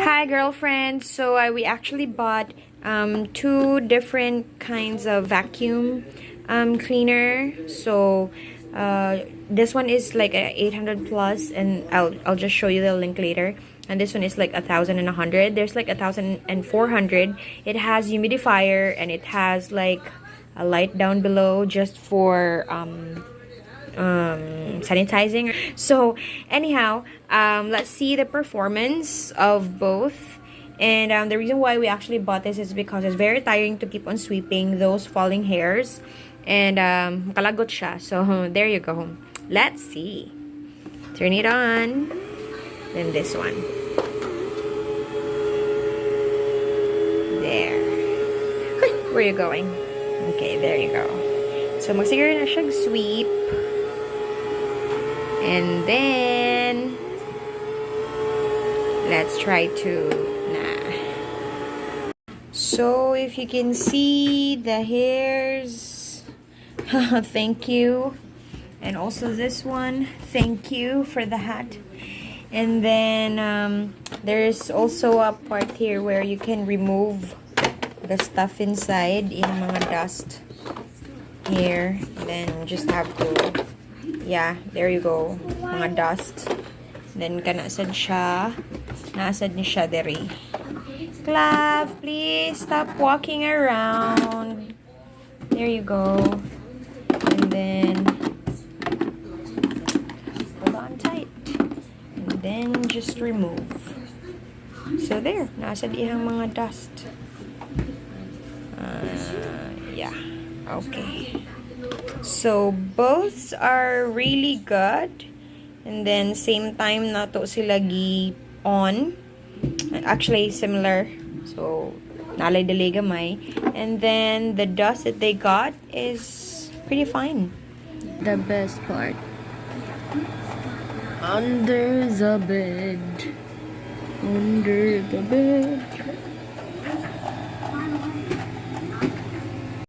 Hi, girlfriend. So we actually bought two different kinds of vacuum cleaner. So this one is like a 800 plus, and I'll just show you the link later. And this one is like 1,100. There's like 1,400. It has humidifier and it has like a light down below just for sanitizing. So anyhow, let's see the performance of both. And the reason why we actually bought this is because it's very tiring to keep on sweeping those falling hairs, and kalagot siya. So there you go. Let's see. Turn it on. Then this one. There. Where are you going? Okay, there you go. So magsiguro na siya sweep. And then let's try to So if you can see the hairs, thank you. And also this one, thank you for the hat. And then there's also a part here where you can remove the stuff inside, in mga dust here. Then just have to, yeah, there you go, mga dust. Then kanasad siya, nasad ni siya dere. Clav, please stop walking around. There you go. And then hold on tight. And then just remove. So there, nasa dihang mga dust. Yeah, okay. So both are really good. And then same time nato sila gi on. Actually similar. So nalay delay gamay. And then the dust that they got is pretty fine. The best part, under the bed, under the bed.